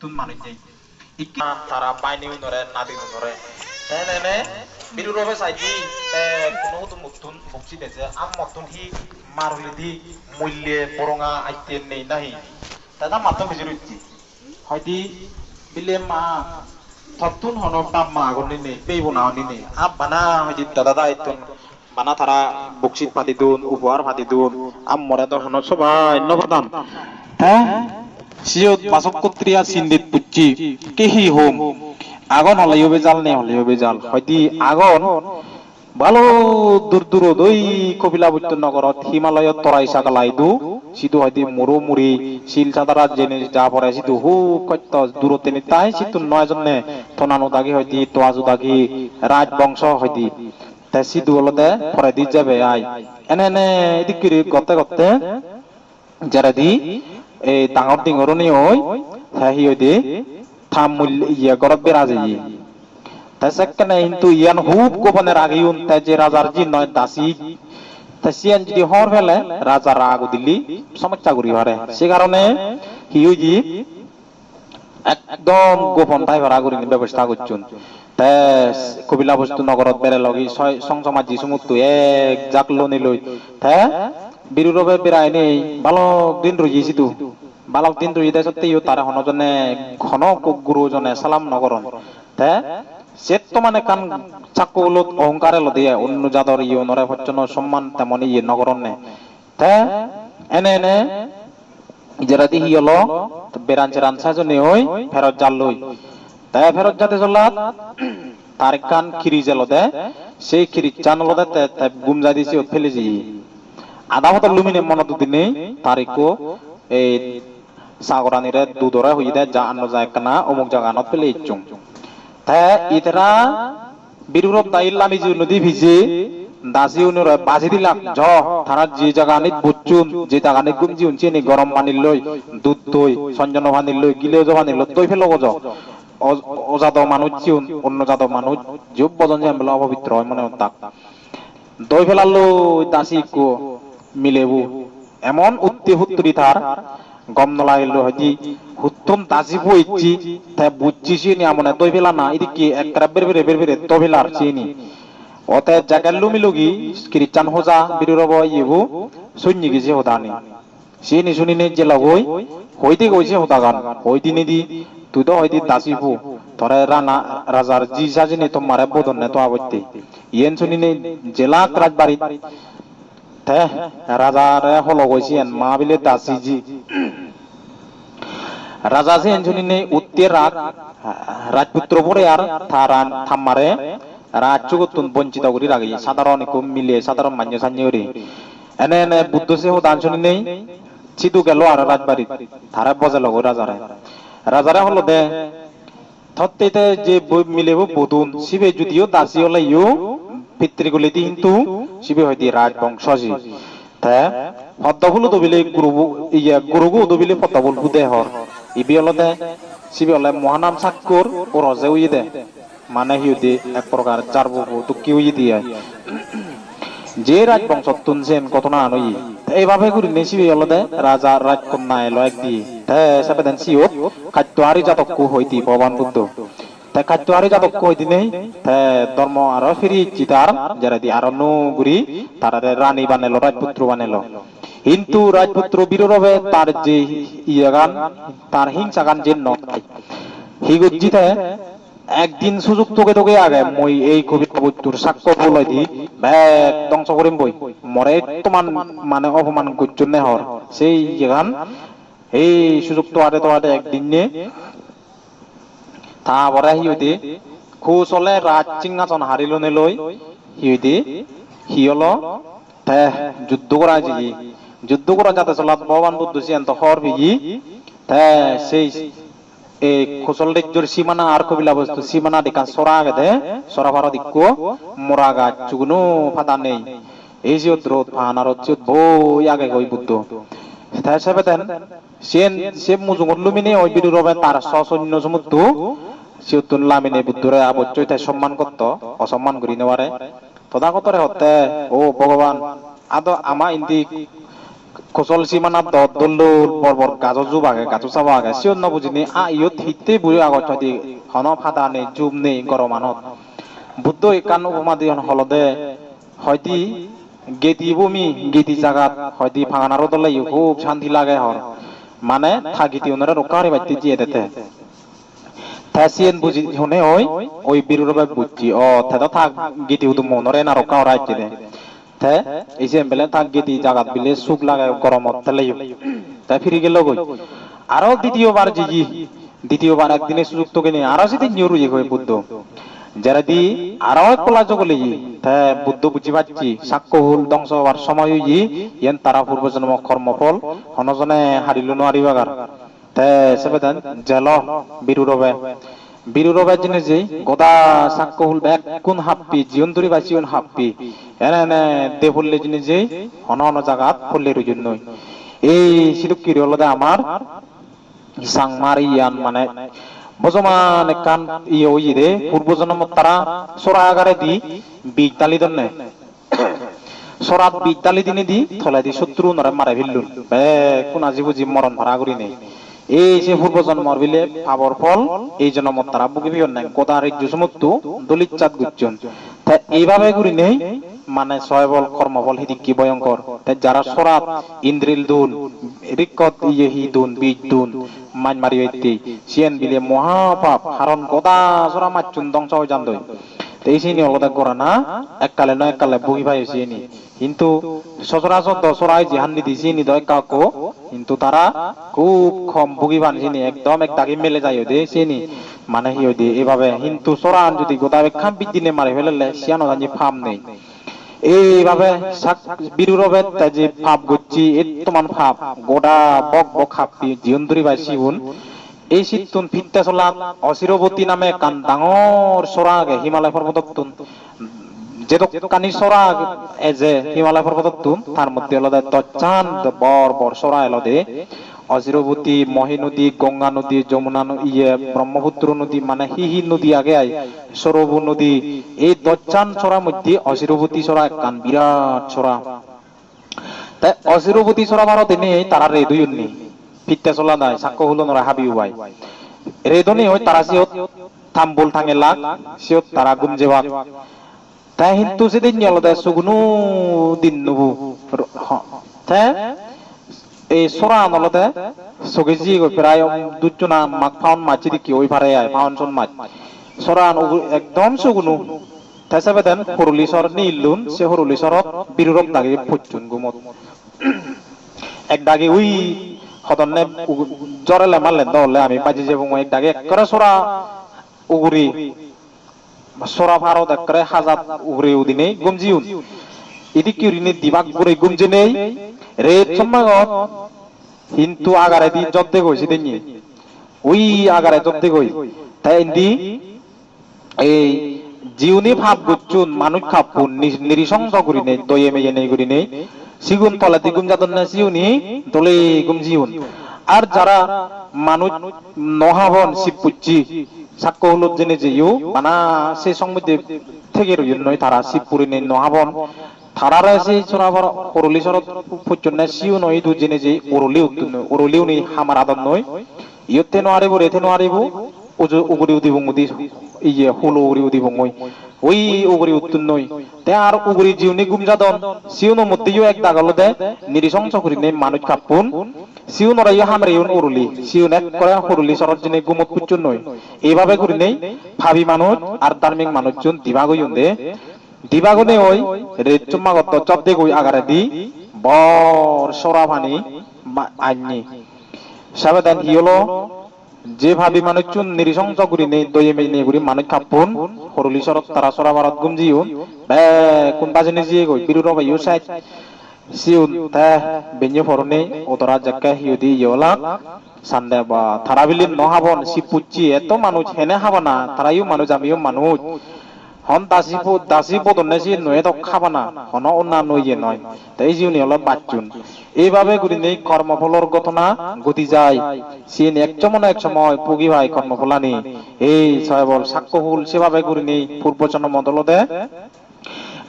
tun manu jai iki tara paini unore nadi unore nene biru robe saidi kuno tu mutun bukti dese am mutun hi marulidi mulye poronga aiten nei nahi tada matun bijiruti hoidi bile ma thotun hono pam ma gonni nei peibuna ni nei ab bana hoidi tada da aitun bana tara buksit pati dun ubwar pati dun am more to hono sobai nobadan ha siot pasok kutriya sindit pucci kehi hom agon holayo bezal ne holayo bezal hoiti agon ভালো দূর দূর ওই কপিলাবৈত্য নগরত হিমালয়ত তরাই সাকালাই দু সিধু হয়তো মুরু মুড়ি শিল সাদারা জেনে যা পরে সিধু হু কত দূরতে নি তাই সিধু নয় জনে থনানো দাগি হয়তি তোয়াজু দাগি রাজবংশ হয়তি তাই সিধু হলতে পরে দি যাবে আই এনে এনে এদিক করে গতে গতে যারা দি এই ডাঙর ডিঙরনি ওই হি হইতে থাম মূল্য ইয়া গরত বেরাজে সেখানে কিন্তু ইয়ান হুব গোপনে রাগিউন তাই যে রাজার জি নয় দাসী তাই সিয়ান যদি হর ফেলে রাজা রাগ দিল্লি সমস্যা করি হারে সে কারণে হিউজি একদম গোপন তাই ভাড়া করি ব্যবস্থা করছুন তাই কপিলা বস্তু নগরত বেড়ে লগি সংসমাজ যি সমুদ্র এক জাকলো নিলই তাই বিরুরবে বেড়াই নেই ভালো দিন রয়েছি তো বালক দিন রয়ে দেয় সত্যি তারা হনজনে ঘন গুরুজনে সালাম নগরন তাই সেত মানে কান চাকুলত অহংকারে লদিয়ে অন্য জাদর ইয়ে নরে হচ্ছন সম্মান তেমনি ইয়ে নগরন নে তে এনে এনে ইজারা দি হিয়লো বেরান চেরান সাজনে ওই ফেরত জাল লই তে ফেরত যাতে চলাত তার কান খিরি জেল দে সেই খিরি চান লদে তে গুমজা দিছি ও ফেলে জি আধা হত লুমিনে মনত দিনে তারিকো এই সাগরানিরে দুদরা হই দে যা আন্ন যায় কানা অমুক জায়গানত ফেলে ইচ্ছুং ইতরা বিরুরব দাইলামি যে নদী ভিজে দাসি উনর বাজি দিলাম জ থানা যে জায়গা নিত বুচুন যে জায়গা নিত গুমজি উনছে নি গরম পানি লই দুধ দই সঞ্জন পানি লই গিলে পানি লই দই ফেলো গজ অজাত মানুষ চিউন অন্য জাত মানুষ জুব বদন যে আমলা অপবিত্র হয় মনে তাক দই ফেলালো দাসি কো মিলেবু এমন উত্তি হুত্তরি তার গম নলাইলো হজি হুত্তম দাসিবু ইচ্ছি তাই বুঝছি সিনি আমনে দই ফেলা না এদিকে একরা বের বেরে তো ফেলার সিনি ওতে জাগাল্লু মিলুগি কিরিচান হোজা বিরুরব ইবু সৈন্য গেছে হোদানি সিনি শুনিনে জেলা গই হইতে কইছে হোদাগান হইদিনে দি তুই তো হইদি দাসিবু তোরে রানা রাজার জি সাজিনে তোমারে বদন নে তো আবইতে ইয়েন শুনিনে জেলা রাজবাড়ি তে রাজারে হলো কইছেন মা বিলে দাসি জি রাজা যে এনজনি নে উত্তের রাত রাজপুত্র পরে আর থারান থাম্মারে রাজচুগতুন বঞ্চিত করি রাগি সাধারণ কম মিলে সাধারণ মান্য সান্যরি এনে এনে বুদ্ধ সে দান শুনি নেই চিতু গেল আর রাজবাড়ি থারা বজালো রাজারে রাজারে হলো দে থত্তেতে যে মিলেব বদুন শিবে যদিও দাসী হলে ইউ পিতৃগুলিতে কিন্তু শিবে হইতে রাজবংশী তা পদ্মফুল দবিলে গুরুগু দবিলে পদ্মফুল বুদে হর ইবি হলতে শিবি হলে মহানাম সাক্ষর ও রজে উই দে মানে হিউদি এক প্রকার চারবু দুঃখী উই দিয়ে যে রাজবংশ তুনছেন কত না আনই এইভাবে করি নে শিবি হলতে রাজা রাজকন্যা এলো এক দিয়ে তাই সেবেদেন সিও খাদ্যারি জাতকু হইতি ভগবান বুদ্ধ তাই খাদ্যারি জাতকু হইতি নেই তাই ধর্ম আরো ফিরি চিতার যারা দি আরো গুরি তারারে রানী বানাইলো রাজপুত্র বানাইলো কিন্তু রাজপুত্র বীররবে তার যে ইয়াগান তার হিংসা গান যে নয় হিগুজিতে একদিন সুযোগ তোকে তোকে আগে মই এই কবিতা বৈতুর সাক্ষ্য বলাই দি ব্যাগ ধ্বংস করিম বই মরে তোমার মানে অপমান করছো নে হর সেই ইয়াগান এই সুযোগ তো আরে একদিন নে তারপরে হিউদি খুশলে রাজ সিংহাসন হারিল নে লই হিউদি হিয়ল তে যুদ্ধ করা যে যুদ্ধ করা যাতে চলাত ভগবান বুদ্ধ সিয়ান্ত হর বিজি তে সেই এই খুশল রাজ্যের সীমানা আর কবিলা বস্তু সীমানা দিকা সরা গেদে সরা ভার দিকো মোরা গাছ চুগুনো ফাতা নেই এই যে দ্রোত ফানার হচ্ছে বই আগে কই বুদ্ধ তাই সেবেতেন সেন সে মুজুঙর লুমিনে ওই বিরু রবে তার সসৈন্য সমুদ্র সিউতুন লামিনে বুদ্ধরে আবশ্যই তাই সম্মান করত অসম্মান করি নেওয়ারে তদাগতরে হতে ও ভগবান আদো আমা ইন্দি খোসল সীমানা দল্লুল বরবর গাজর জুবাগে গাজর চাবাগে সিয়ন ন বুঝিনি ইয়ত হিতে বুড়ি আগত হয়তো হন ফাদা নেই জুব নেই গরমানত বুদ্ধ একান উপমা দিয়ন হলদে হয়তি গেতি ভূমি গেতি জাগাত হয়তি ভাঙানারও দলে খুব শান্তি লাগে হর মানে থাকি ওনারা রক্ষা বাইতে দিয়ে দেতে থাসিয়েন বুঝি শুনে ওই বিরুরবে বুঝছি থেতো থাক গীতি উদু মনরে না রক্ষা রাইতে দে থে এসে বেলে থাক গীতি জাগাত বিলে সুখ লাগে গরমত তেলে তাই ফিরে গেল গই আরো দ্বিতীয়বার একদিনে সুযোগ তোকে নিয়ে আরো যদি নিউরু হয়ে বুদ্ধ যারা দি আরো কলা জগলে তা বুদ্ধ বুঝি পাচ্ছি সাক্ষ্য হুল ধ্বংস হওয়ার সময় ইয়েন তারা পূর্বজন্ম কর্মফল হনজনে হারিল নোয়ারিবাগার তে সেবেদান জেল বিরুরবে জিনিস যে গোদা সাক্ষ্য হুল ব্যাক কোন হাপ্পি জীবন ধরে বাঁচিয়ন হাপ্পি এনে এনে দে ফুললে জিনিস যে হন হন জাগাত ফুললে রুজন নই এই সিধু কিরি হলো আমার সাংমার ইয়ান মানে বজমান কান ইয়ে ওই রে পূর্বজন্ম তারা সোরা আগারে দি বিগতালি দন্নে সরাত বিগতালি দিনে দি থলে দি শত্রু নরে মারে ফেললুন বে কোন আজি বুঝি মরণ ভাড়া করি নেই এই যে পূর্বজন্মর বিলে পাবর ফল এই জন্ম তারা বুকে বিয়ন নাই কোদা রাজ্য সমুদ্র দলিতচাঁদ গুচ্ছন তা এইভাবে করি নেই মানে ছয়বল কর্মফল হিদিক কি ভয়ঙ্কর তাই যারা সরাত ইন্দ্রিল দুন রিকত ইয়ে হি দুন বীজ দুন মান মারি হইতে সিয়েন বিলে মহাপাপ হারণ কোদা সরা মাচ্ছুন ধ্বংস হয়ে যান দই এই সিনি অলদা করা না এককালে নয় এককালে বহি ভাই সিনি কিন্তু সচরাচর দশরায় জিহান নিদি সিনি দয় কাকো কিন্তু তারা খুব কম ভুগিবান সিনি একদম এক দাগে মেলে যায় দে সিনি মানে হি দে এভাবে কিন্তু সরান যদি গোটা খাম বিদিনে মারে ফেললে সিয়ানো জানি ফার্ম নেই এইভাবে বিরুরবে যে ফাপ গচ্ছি এ তোমার ফাপ গোটা বক বক খাপি জীবন ধরি বাই শিবুন এই শীতুন ফিরতে চলা অচিরবতী নামে কান ডাঙর সরা আগে হিমালয় পর্বততুন যে কানি সরা যে হিমালয় পর্বততুন তার মধ্যে আলাদা তচ্চান বর বর সরা এলদে অচিরবতী মহি নদী গঙ্গা নদী যমুনা ইয়ে ব্রহ্মপুত্র নদী মানে হিহি নদী আগে আই সরবু নদী এই দচ্চান সরা মধ্যে অচিরবতী সরা কান বিরাট সরা তাই অচিরবতী সরা ভারতে নেই তারা রে দুই ফিরতে চলা নাই সাক্ষ্য হলো নরা হাবি উবাই রেদনি ওই তারা সিও থাম্বুল থাঙে লাগ সিও তারা গুমজে বাগ তাই কিন্তু সেদিন নিয়লদে সুগুনু দিন নবু তাই এই সোরা নলদে সগেজি প্রায় দুজনা মাক ফাউন মাছি দিকি ওই ভারে আয় ফাউন সন মাছ সোরা একদম সুগুনু তাই সাবেদেন হরুলিসর নীলুন সে হরুলিসরত বিরূপ দাগে ফুচুন গুমত এক দাগে উই হদনে জরেলে মারলেন দলে আমি বাজি যাবো এক দাগে একরে সোরা উগুরি সোরা ভারত একরে হাজার উগুরি উদিনে গুমজিউন ইদি কিউরিনে দিবাক গুরে গুমজে নেই রে সম্মাগত কিন্তু আগারে দি জদ্দে গইছি দেনি ওই আগারে জদ্দে গই তাই ইন্দি এই জিউনি ভাব গুচ্ছুন মানুষ খাপুন নিরিসংস করি নেই দয়ে মেয়ে নেই করি নেই সিগুন তলা দিগুম যাদন না সিউনি দলে গুম জিউন আর যারা মানুষ নহাবন শিবপুচ্ছি সাক্ষ্য হলো জেনে যেও মানা সেই সংবিধে থেকে রইন নয় তারা শিবপুরি নেই নহাবন তারারা সেই সরাবর করলি সরত পর্যন্ত সিউ নয় দু জেনে যে ওরলিও নেই হামার আদর নয় ইয়তে নোয়ারিব রেতে নোয়ারিব উগরি উদি বঙ্গুদি ইয়ে হলো উগরি উদি বঙ্গই ওই উগরি উত্তর নই তে আর উগরি জিউনি গুমজাদন সিউনো মধ্যেও এক দাগল দে নিরিসংস করি নেই মানুষ কাপুন সিউ নরাই হামরে ইউন উরলি সিউ নেক করে হরলি সরত জেনে গুমত পুচ্চুন নই এইভাবে করি নেই ভাবি মানুষ আর ধার্মিক মানুষজন দিবাগই দে দিবাগনে ওই রেত চুম্মাগত চপদে গই আগারে দি বর সরা পানি আইনি সাবেদান হিয়লো যে ভাবি মানুষজন নিরিসংস করি নেই দয়ে মেয়ে নেই করি মানুষ কাপুন হরলি সরত তারা সরা ভারত গুমজিও বে কোন বাজে নিজে গই বিরুর বাইও সাইড সিউন তা বেঞ্জে ফরনে ওতরা জাক্কা হিউদি ইয়লা সান্দে বা থারাবিলিন নহাবন সিপুচ্চি এত মানুষ হেনে হাবানা তারাইও মানুষ আমিও মানুষ হন দাসি বদনে সি নয় তো খাবানা হন অন্যান্য ইয়ে নয় তাই জিউনি হলো বাচ্চুন এইভাবে গুলি নেই কর্মফলর ঘটনা গতি যায় সিন এক সময় পুগি ভাই কর্মফলানি এই ছয়বল সাক্ষ্য হুল সেভাবে গুলি নেই পূর্বচন মদলদে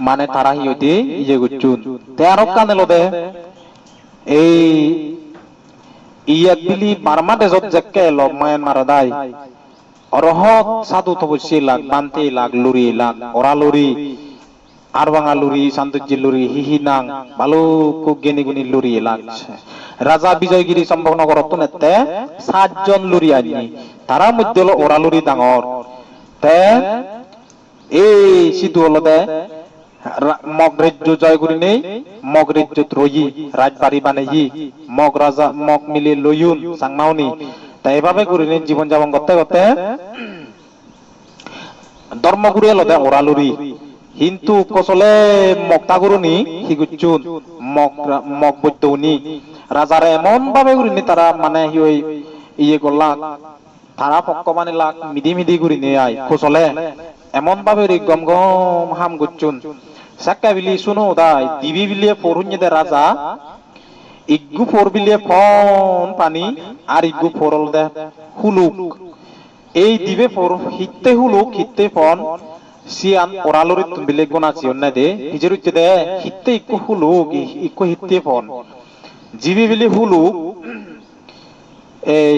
মানে তারা হিয়তে ইয়ে গুচ্ছুন তে আরো কানেলদে এই ইয়াক বিলি বার্মা দেশত যেকে লগ মায়ানমার দাই অরহত সাধু তপস্যি লাগ বান্তে লাগ লুরি লাগ ওরা লুরি আর বাঙা লুরি শান্তজি লুরি হিহি নাং ভালো খুব গেনি গুনি লুরি লাগছে রাজা বিজয়গিরি সম্ভবনগর নেতে 7 জন লুরি আনি তারা মধ্যে হলো ওরা লুরি ডাঙর তে এই সিধু হলো দে মগ রাজ্য জয় করি নেই মগ রাজ্য রই রাজবাড়ি বানাই মগ রাজা মগ মিলে লইউন সাংমাউনি তাই এভাবে করি নেই জীবন যাপন করতে করতে ধর্মগুরু এলদে ওরালুরি কিন্তু কসলে মক্তাগুরুনি হিগুচুন মগ বৈদ্যউনি রাজারে এমন ভাবে করিনি তারা মানে ইয়ে করলা তারা পক্ক মানে লাগ মিদি মিদি করিনি আই কসলে এমন ভাবে গম গম হাম গুচুন সাক্কা বিলি শুনো দাই দিবি বিলিয়ে পড়ুনি দে রাজা ইগু ফোর বিলিয়ে ফন পানি আর ইগু ফোরল দে হুলুক এই দিবে ফোর হিতে হুলুক হিতে ফন সিয়ান ওরালুরি তুমবিলে গোনা চিয়ন দে হিজের উচ্চে দে হিতে ইকু হুলুক ইকু হিতে ফন জিবি বিলি হুলুক এই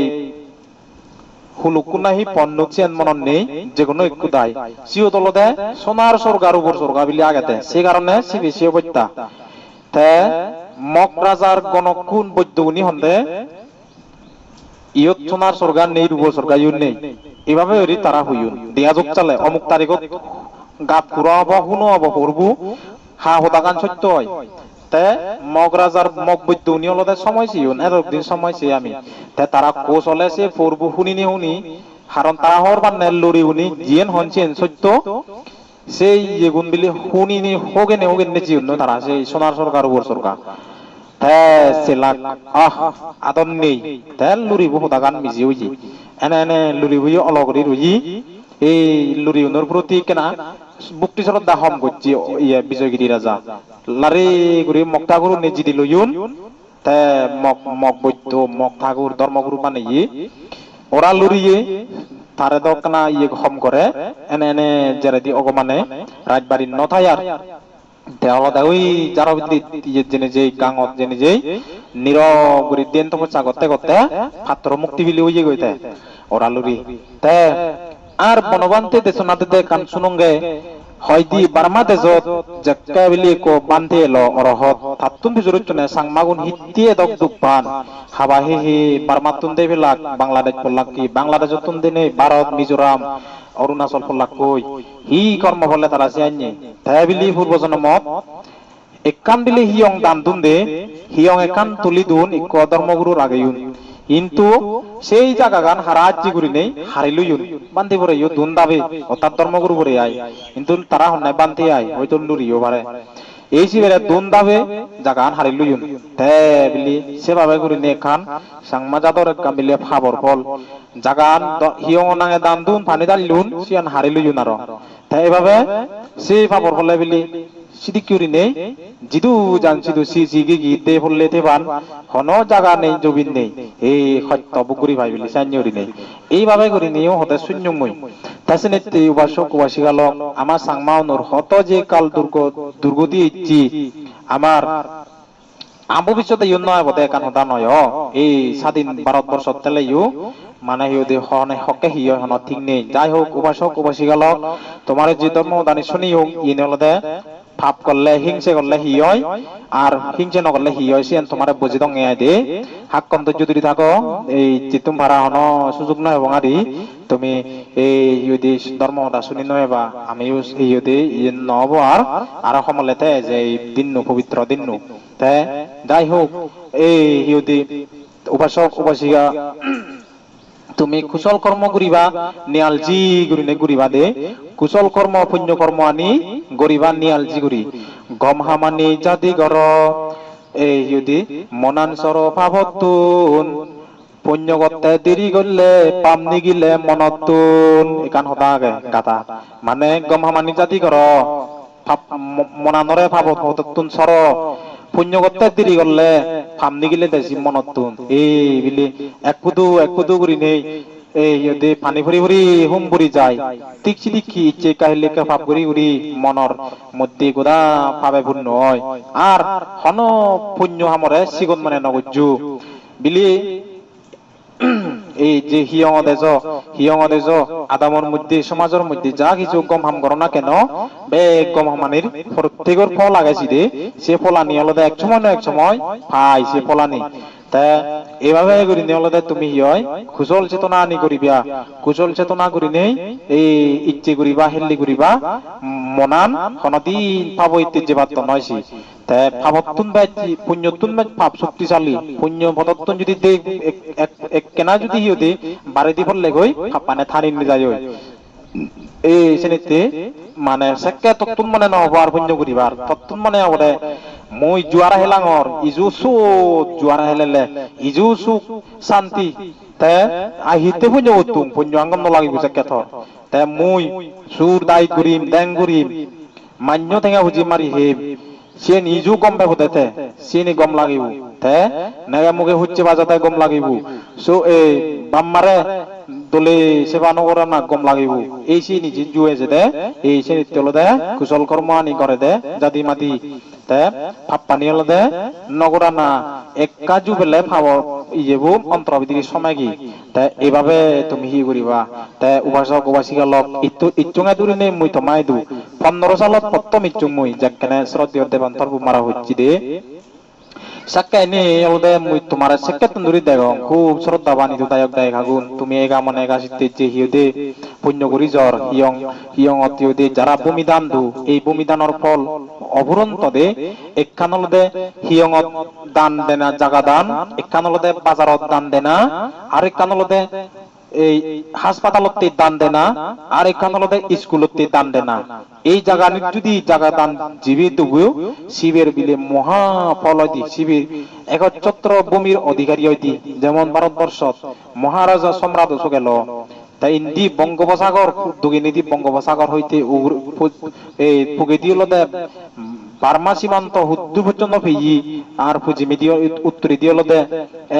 হুলুক নাহি পন্নক চিয়ান মনন নেই যেকোনো একটু দায় সিও দল দে সোনার সরকার উপর সরকার বিলি আগেতে সেই কারণে সে বেশি বৈত্যা তে মক রাজার গণকুন বৈদ্যগুনি হন্দে ইয়ত সোনার সরকার নেই রূপ সরকার ইউন নেই এভাবে ওরি তারা হইউন দিয়া যোগ চালে অমুক তারিখত গাত কুড়া হব হুনো হব পড়বু হা হতাকান সত্য হয় তে মগ রাজার মগ বৈদ্যগুনি হলো সময় চিউন এতদিন সময় চি আমি তে তারা কোচ হলে সে পড়বু শুনিনি শুনি কারণ তারা হর বান্নে লড়ি শুনি জিয়েন হনছেন সত্য সেই এগুন বিলি শুনিনি হোগেনে হোগেনে চিউন তারা সেই সোনার সরকার উপর সরকার সেলাক আদন নেই তেল লুরি বহু দাগান মিজি হইজি এনে এনে লুরি হই অলগরি রুজি এই লুরি উনর প্রতি কেনা বুকটি শ্রদ্ধা হম করছি ইয়ে বিজয়গিরি রাজা লারে গুরি মক্তা গুরু নেজি দিল ইউন তে মক মক বৈদ্য মক ঠাকুর ধর্মগুরু বানাই ওরা লুরিয়ে তারে দকনা ইয়ে হম করে এনে এনে জেরে অগমানে রাজবাড়ির নথায় আর দেওয়ালদা ওই যারা জেনে যে গাঙত জেনে যে নীরবগুরি দেন তপস্যা করতে করতে পাত্র মুক্তি বিলি হয়ে গইতে ওরালুরি তে আর বনবান্তে দেশনাতে দে কান শুনঙ্গে হয়দি বার্মা দেশত জাক্কা বিলি কো বান্ধে এলো অরহত তাতুন বিজুরুচনে সাংমাগুন হিত্তিয়ে দক দুপান হাবা হে হে বার্মাতুন দে বিলাক বাংলাদেশ পল্লাক কি বাংলাদেশতুন দিনে ভারত মিজোরাম অরুণাচল পল্লাক কই হি কর্ম বলে তারা সিয়াইনি তাই বিলি পূর্ব জন্মত একান বিলি হিয়ং দান দুন দে হিয়ং একান তুলি দুন ইক ধর্মগুরু রাগেয়ুন কিন্তু সেই জায়গা গান হারাজ্জি গুরি নেই হারিলুয়ুন বান্তি পরে ইউ দুন দাবে অর্থাৎ ধর্মগুরু পরে আই কিন্তু তারা হন্যা বান্তি আই হয়তো লুরিও পারে এই সিবেরে দুন দাবে জাগান হারিলুয়ুন তে বিলি সেভাবে গুরি নে খান সাংমা জাদর কাম বিলি ফাবর ফল জাগান হিয়ং নাঙে দান দুন পানি দালিলুন সিয়ান হারিলুয়ুন আর তাই এভাবে সেই ফাবর ফলে বিলি সিদিকিউরি নেই জিদু জান সিদু সি সিগি গিতে ফললে তেবান হন জায়গা নেই জবিন নেই এই সত্য বুগুরি ভাই বিলি সান্যরি নেই এইভাবে করি নিও হতে শূন্যময় তাসনে তে উবাসক উবাসিকাল আমার সাংমাউনর হত যে কাল দুর্গতি ইচ্ছি আমার ভবিষ্যতে ইউ নয় বদে কান হতা নয় এই স্বাধীন ভারতবর্ষ তেলে ইউ মানে ইউদি হনে হকে হিয় হন ঠিক নেই যাই হোক উবাসক উবাসিকাল তোমার যে ধর্ম দানি শুনি হোক ইন হলদে পাপ করলে হিংসে করলে হি হয় আর হিংসে ন করলে হি হয় সে তোমার বুঝি দং দে হাক কন্ত যদি থাকো এই চিতুম ভাড়া হন সুযোগ নয় এবং আদি তুমি এই ইউদি ধর্মটা শুনি নয় বা আমি ইউদি নব আর সমলেতে যে দিন পবিত্র দিন তে যাই হোক এই ইউদি উপাসক উপাসিকা তুমি কুশল কর্ম করিবা নিয়ালজি গুরিনে গুরিবা দে কুশল কর্ম পুণ্য কর্ম আনি গরিবা নিয়ালজি গুরি গম হামানি জাতি গর এই যদি মনান সর ভাবতুন পুণ্য করতে দেরি করলে পাম নিগিলে মনতুন একান হতা আগে গাতা মানে গম হামানি জাতি গর মনানরে ভাবতুন সর পুণ্য করতে দেরি করলে ফাম নিগিলে দেশি মনতুন এই বিলি এক কুদু করি নেই এই ইয়দে পানি ভরি ভরি হুম ভরি যায় তিকছি দিকি ইচ্ছে কাহিলে কা পাপ ভরি ভরি মনর মধ্যে গোদা পাবে পূর্ণ হয় আর হন পুণ্য হামরে সিগন মানে নগজ্জু বিলি এই যে হিয়ং দেজ আদামর মধ্যে সমাজের মধ্যে যা কিছু গম হাম করো না কেন বে গম হামানির প্রত্যেকের ফল লাগাইছি দে সে ফলানি হলদে এক সময় না এক সময় পাই সে ফলানি তা এভাবে করি নিয়লদে তুমি হিয় কুশল চেতনা আনি করিবা কুশল চেতনা করি নেই এই ইচ্ছে করিবা হেল্লি করিবা মনান হনদিন পাব ইত্যাদি বার্ত নয়সি তা পাবত্তুন বাইছি পুণ্যতুন বাই পাপ শক্তিশালী পুণ্য পদত্তন যদি দে এক কেনা যদি হিও দে বারে দি ফল লেগই পাপানে থানি নি যায় এই শ্রেণীতে মানে সেকে তত্তুন মানে নহবার পুণ্য করিবার তত্তুন মানে ওরে মই জুয়ারা হেলাঙর ইজু সু জুয়ারা হেলেলে ইজু সু শান্তি তে আহিতে পুণ্য উত্তুম পুণ্য আঙ্গম নলাগিব সেকে থর তে মই সুর দাই করিম দেং করিম মান্য ঠেঙা হুজি মারি হেম সে নিজু গম পাব দেতে সে নি গম লাগিব তে নেগা মুখে হুচ্ছে বাজাতে গম লাগিব সো এই বাম্মারে দলে সেবা নগর না গম লাগিব এই সে নিজে জুয়ে যে দে এই সে নিত্যল দে কুশল কর্ম আনি করে দে জাতি মাতি তে ভাব পানি হল দে নগরা না এক কাজু বেলে ভাব ইয়েবু অন্তর্বিধি সময় কি তে এভাবে তুমি হি করিবা তে উপাসক উপাসিকা লক ইচ্ছুঙে দূরে নেই মুই তোমায় দু 15 সালত প্রথম ইচ্ছুং মুই যেখানে শ্রদ্ধেয় দেবান্তর মারা হচ্ছি দে সাক্কা এনে অলদে মুই তোমার সেক্কা তন্দুরি দেখো খুব শ্রদ্ধাবানী দায়ক দায়ক আগুন তুমি এগা মনে এগা সিদ্ধে যে হিউদে পুণ্য করি জ্বর হিয়ং অতিউদে যারা ভূমিদান দু এই ভূমিদানের ফল অভুরন্ত দে একখান অলদে হিয়ং দান দেনা জাগা দান একখান অলদে বাজারত দান দেনা আর একখান অলদে এই হাসপাতালত দান দেনা আর একখান হলদে স্কুলত দান দেনা এই জায়গা যদি জায়গা দান জীবে তবুও শিবের বিলে মহা ফল দি শিবের একচ্ছত্র ভূমির অধিকারী হইতি যেমন ভারতবর্ষ মহারাজা সম্রাট হয়ে গেল তাই ইন্দি বঙ্গোপসাগর দুগিনীতি বঙ্গোপসাগর হইতে এই পুগেদি হলদে বার্মা সীমান্ত হুদ্দু পর্যন্ত ফেই আর পুজিমি দিয়ে উত্তরে দিয়ে হলদে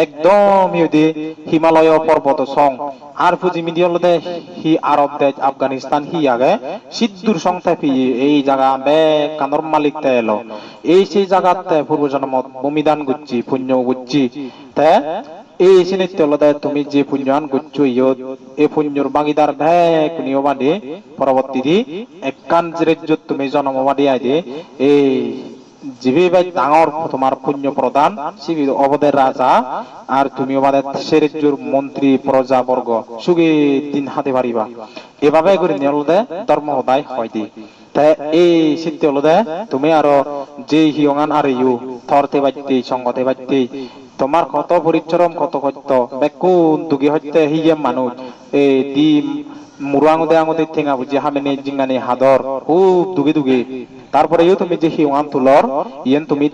একদম ইউদে হিমালয় পর্বত সং আর পুজিমি দিয়ে হলদে হি আরব দেশ আফগানিস্তান হি আগে সিদ্ধুর সংখ্যা ফেই এই জায়গা বে কানর মালিক তে এলো এই সেই জায়গাতে পূর্বজন্ম ভূমিদান গুচ্ছি পুণ্য গুচ্ছি তে এই সিনিতে হলদে তুমি যে পুণ্যান গুচ্ছ ইয়ত এই পুণ্যর বাগিদার ভ্যাক নিয়মাদে পরবর্তী দি একান রাজ্যত তুমি জন্মবাদী আইদে এই জিবি ভাই ডাঙর তোমার পুণ্য প্রদান শিবির অবদের রাজা আর তুমি ওবাদে সে রাজ্যর মন্ত্রী প্রজা বর্গ সুগে দিন হাতে পারিবা এভাবে করে নিয়লদে ধর্ম সদায় হয় দি তাই এই সিদ্ধি হলদে তুমি আরো যে হিয়ঙান আর ইউ থরতে বাজতে সঙ্গতে বাজতে তোমার কত পরিশ্রম কত কষ্ট বেকুন দুগি হইতে হিয়ে মানুষ এই দি মুরুয়াঙদে আঙদে ঠেঙা বুঝি হামেনে জিঙ্গানি হাদর খুব দুগে দুগে তারপরে ইউ তুমি যে হিওয়ান তুলর ইয়েন তুমি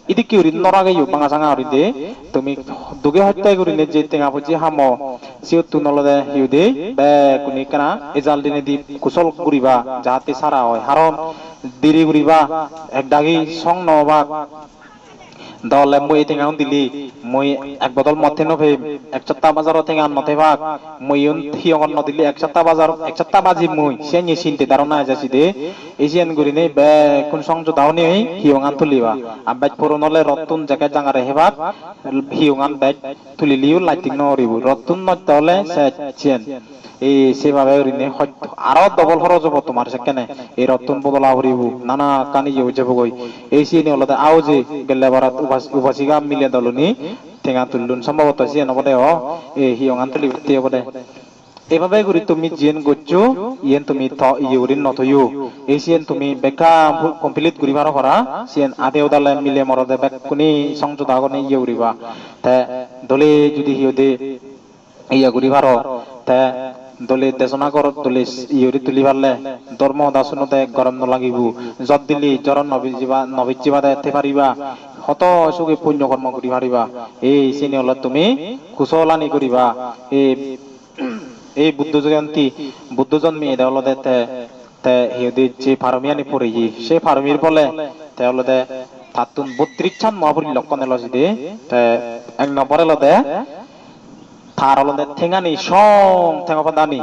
ইদিকে উরি নরাগে ইউ বাঙা সাঙা উরি দে তুমি দুগে হত্যাই করিলে যে ঠেঙা বুঝি হামো সিউ তু নলদে হিউ দে বে কুনি কানা এজাল দিনে দি কুশল করিবা যাতে সারা হয় হারন দেরি করিবা এক দাগি সং নবা দলে মই ঠেঙা দিলি মই এক বদল মথে নভে এক সপ্তাহ বাজার ঠেঙা নথে ভাগ মই হিয়ঙন নদিলি এক সপ্তাহ বাজি মই সে নি চিনতে ধারণা যাসি দে এসিয়ান গরিনে বে কোন সংযোগ দাওনি হিয়ঙান তুলিবা আবাজ পুরনলে রতুন জায়গা জাঙ্গারে হেবাক হিয়ঙান ব্যাগ তুলিলিও লাইটিং নরিব রতুন নতলে সে চেন এই সেভাবে আরো ডবল খরচ হবো তোমার সেখানে এই রতন বদলা হরিব নানা কানি যাব গই এই সিনে হলতে আও যে গেলে বারাত উপাসিকা মিলে দলনি ঠেঙা তুললুন সম্ভবত সে নবদে ও এই হিয়ঙান তুলি ভিত্তি হবদে এভাবে করি তুমি জিয়েন গচ্ছো ইয়েন তুমি ইউরিন নথইও এই সিয়েন তুমি বেকা কমপ্লিট করিবার করা সিয়েন আদে ওদালে মিলে মরদে বেক কোনি সংযোগ আগনে ইউরিবা তে দলে যদি হিয়দে ইয়া করিবার তে দলে দেশনা কর দলে ইউরি তুলি পারলে ধর্ম দাসনতে গরম নলাগিব যত দিলি জরন নবিজিবা দেখতে পারিবা হত সুখে পুণ্য কর্ম করি পারিবা এই সিনে হল তুমি কুশলানি করিবা এই বুদ্ধ জয়ন্তী বুদ্ধ জন্মে এটা হল তে হিউদি যে ফার্মিয়ানি পড়ি সে ফার্মির বলে তে হল দে তাতুন 32 ছান মহাপুরী লক্ষণ এলো যদি তে এক নম্বরে হল দে তার হলদে ঠেঙানি সং ঠেঙাপাদানি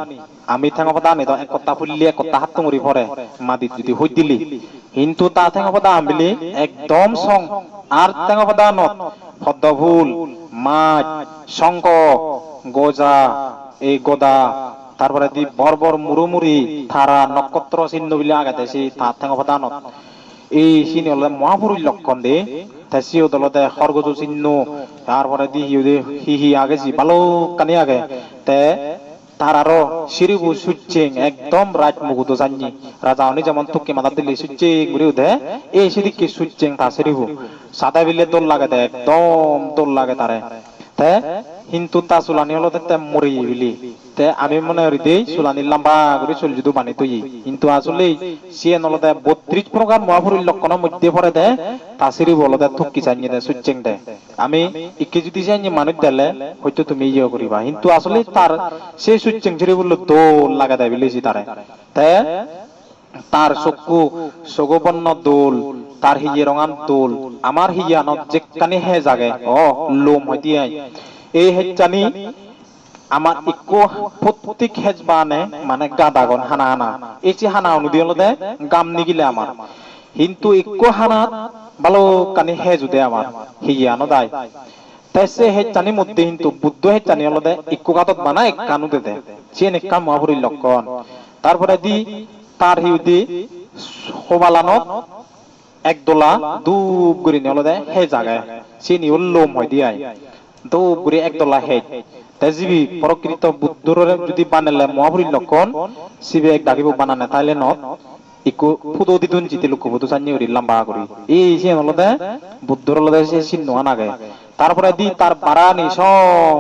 আমি ঠেঙাপাদানি তো এক কথা ফুললি এক কথা হাত মুড়ি পরে মাদি যদি হই দিলি কিন্তু তা ঠেঙাপাদা আমিলি একদম সং আর ঠেঙাপাদানত পদ্মফুল মাছ শঙ্খ গজা এই গদা তারপরে দি বর্বর মুড়ুমুড়ি থারা নক্ষত্র চিহ্ন বিলি আগাতে সেই তার ঠেঙাপাদানত এই চিনি হলে মহাপুরুষ লক্ষণ দে তাসিও দলতে খরগজু চিহ্ন তারপরে দি হি হি আগে জি ভালো কানি আগে তে তার আরো সিরিবু সুচ্চিং একদম রাত মুগুতো জানি রাজা অনি যেমন তুকি মাথা দিল্লি সুচ্চিং ঘুরে উঠে এই সিদিকে সুচ্চিং তা সিরিবু সাদা বিলে দোল লাগে দে একদম দোল লাগে তারে তে কিন্তু তা চুলানি হলো তে মরি বিলি তে আমি মনে করি দেই চুলানি লম্বা করে চল যদি বানি তুই কিন্তু আসলে সিয়ে নলতে 32 প্রকার মহাপুরুষ লক্ষণের মধ্যে পড়ে দে তাসিরি বলতে থুকি চাইনি দে সুচ্চিং দে আমি ইকে যদি চাইনি মানুষ দিলে হয়তো তুমি ইয়ে করিবা কিন্তু আসলে তার সেই সুচ্চিং ছিড়ে বললো দোল লাগা দেয় বিলেছি তারে তে তার চকু চকুবর্ণ দোল তার হিয়ে রঙান দোল আমার হিয়ানত যেখানে হে জাগে ও লোম হইতে এই হেজানি আমার ইকো প্রত্যেক হেজবানে মানে গাদাগন হানা হানা এই যে হানা অনুদিন দে গাম নিগিলে আমার কিন্তু ইকো হানা ভালো কানি হেজ দে আমার হিয়ানো দায় তাই সে হেজানি মধ্যে কিন্তু বুদ্ধ হেজানি হলো দে ইকো গাতত বানা এক কানু দে সে নেকা মহাপুরুষ লক্ষণ তারপরে দি তার হিউদি হোবালানত একদোলা দুব করে নিয়ে দে হে জাগায় সে নিয়ে লোম হয় দিয়াই দুব করে একদোলা হেজ তেজিবি প্রকৃত বুদ্ধর যদি বানালে মহাপুরুষ লক্ষণ শিবে এক ডাকিব বানানে তাইলে নত ইকো ফুটো দিতুন জিতে লোক বুধু চান্নি করি লম্বা করি এই সে হলদে বুদ্ধর হলদে সে চিহ্ন আনাগে তারপরে দি তার বারানি সং